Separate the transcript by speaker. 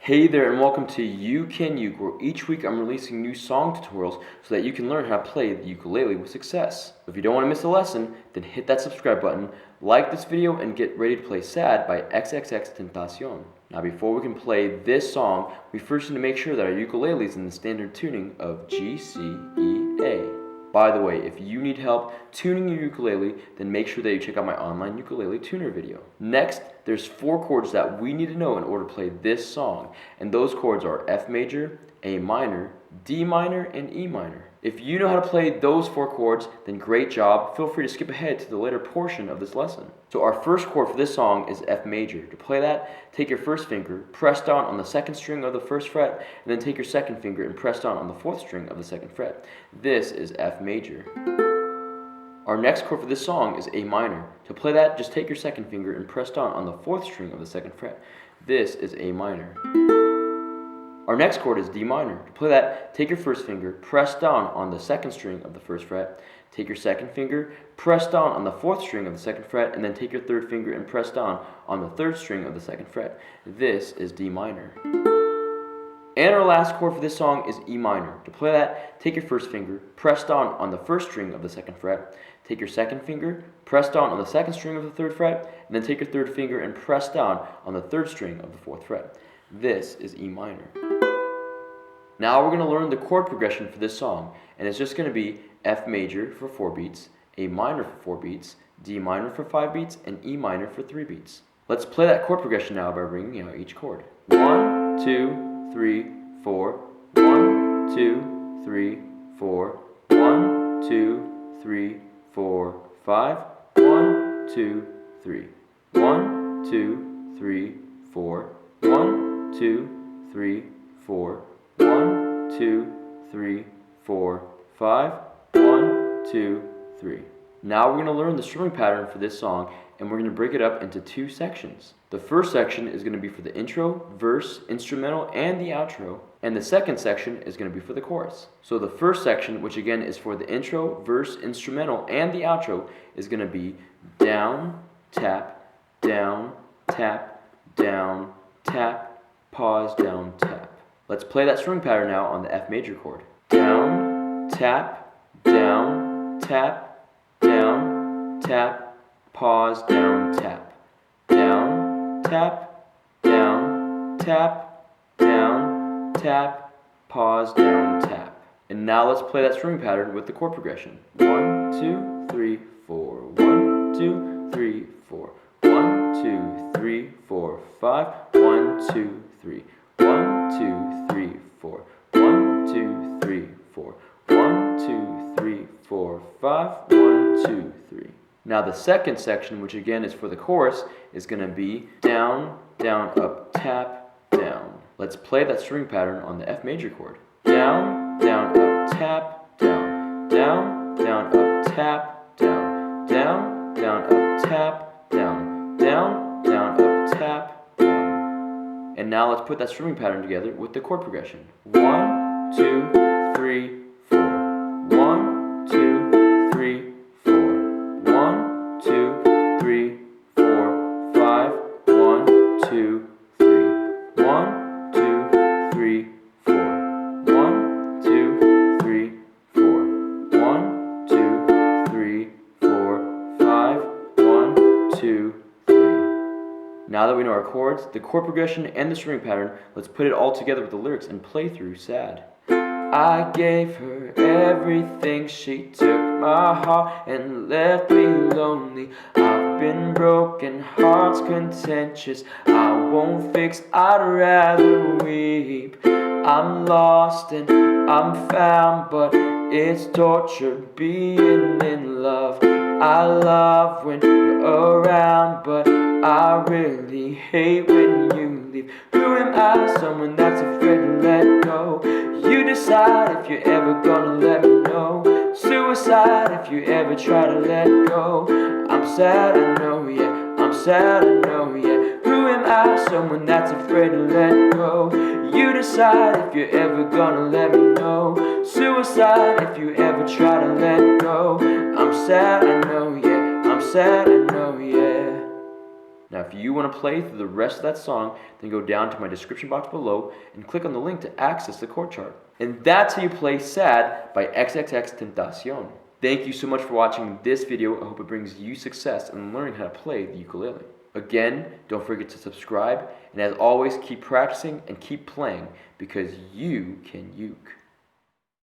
Speaker 1: Hey there and welcome to You Can Uke, where each week I'm releasing new song tutorials so that you can learn how to play the ukulele with success. If you don't want to miss a lesson, then hit that subscribe button, like this video, and get ready to play Sad by XXXTENTACIon. Now before we can play this song, we first need to make sure that our ukulele is in the standard tuning of G, C, E, A. By the way, if you need help tuning your ukulele, then make sure that you check out my online ukulele tuner video. Next, there's 4 chords that we need to know in order to play this song, and those chords are F major, A minor, D minor, and E minor. If you know how to play those 4 chords, then great job. Feel free to skip ahead to the later portion of this lesson. So our first chord for this song is F major. To play that, take your first finger, press down on the 2nd string of the 1st fret, and then take your 2nd finger and press down on the 4th string of the 2nd fret. This is F major. Our next chord for this song is A minor. To play that, just take your 2nd finger and press down on the 4th string of the 2nd fret. This is A minor. Our next chord is D minor. To play that, take your first finger, press down on the 2nd string of the 1st fret, take your 2nd finger, press down on the 4th string of the 2nd fret, and then take your 3rd finger and press down on the 3rd string of the 2nd fret. This is D minor. And our last chord for this song is E minor. To play that, take your first finger, press down on the 1st string of the 2nd fret, take your 2nd finger, press down on the 2nd string of the 3rd fret, and then take your 3rd finger and press down on the 3rd string of the 4th fret. This is E minor. Now we're going to learn the chord progression for this song, and it's just going to be F major for 4 beats, A minor for 4 beats, D minor for 5 beats, and E minor for 3 beats. Let's play that chord progression now by ringing out each chord. 1, 2, 3, 4, 1, 2, 3, 4, 1, 2, 3, 4, 5, 1, 2, 3, 1, 2, 3, 4, 1, 2, 3, 4, 1, 2, 3, 4, 5, 1, 2, 3. Now we're going to learn the strumming pattern for this song, and we're going to break it up into 2 sections. The first section is going to be for the intro, verse, instrumental, and the outro, and the second section is going to be for the chorus. So the first section, which again is for the intro, verse, instrumental, and the outro, is going to be down, tap, down, tap, down, tap, pause, down, tap. Let's play that strumming pattern now on the F major chord. Down, tap, down, tap, down, tap, pause, down, tap. Down, tap, down, tap, down, tap, pause, down, tap. And now let's play that strumming pattern with the chord progression. 1, 2, 3, 4. 1, 2, 3, 4. 1, 2, 3, 4, 5. 1, 2, 3. 1, 2, 3, 4. 1, 2, 3, 4. 1, 2, 3, 4, 5. 1, 2, 3. Now the second section, which again is for the chorus, is going to be down, down, up, tap, down. Let's play that string pattern on the F major chord. Down, down, up, tap, down. Down, down, up, tap, down. Down, down, up, tap, down. Down, down, up, tap, down. And now let's put that strumming pattern together with the chord progression. 1, 2, 3, 4. 1, 2, 3, 4. 1, 2, 3, 4, 5. 1, 2, 3. 1, 2, 3, 4. 1, 2, 3, 4. 1, 2, 3, 4, 5. 1, 2, 3. Now that we know our chords, the chord progression, and the strumming pattern, let's put it all together with the lyrics and play through Sad. I gave her everything, she took my heart and left me lonely. I've been broken, heart's contentious, I won't fix, I'd rather weep. I'm lost and I'm found, but it's torture being in love. I love when you're around, but I really hate when you leave. Who am I? Someone that's afraid to let go. You decide if you're ever gonna let me know. Suicide if you ever try to let go. I'm sad, I know, yeah. I'm sad, I know, yeah. Who am I? Someone that's afraid to let go. You decide if you're ever gonna let me know. Suicide if you ever try to let go. I'm sad, I know, yeah. I'm sad, I know, yeah. Now if you want to play through the rest of that song, then go down to my description box below and click on the link to access the chord chart. And that's how you play Sad by XXXTENTACION. Thank you so much for watching this video. I hope it brings you success in learning how to play the ukulele. Again, don't forget to subscribe, and as always, keep practicing and keep playing because you can uke.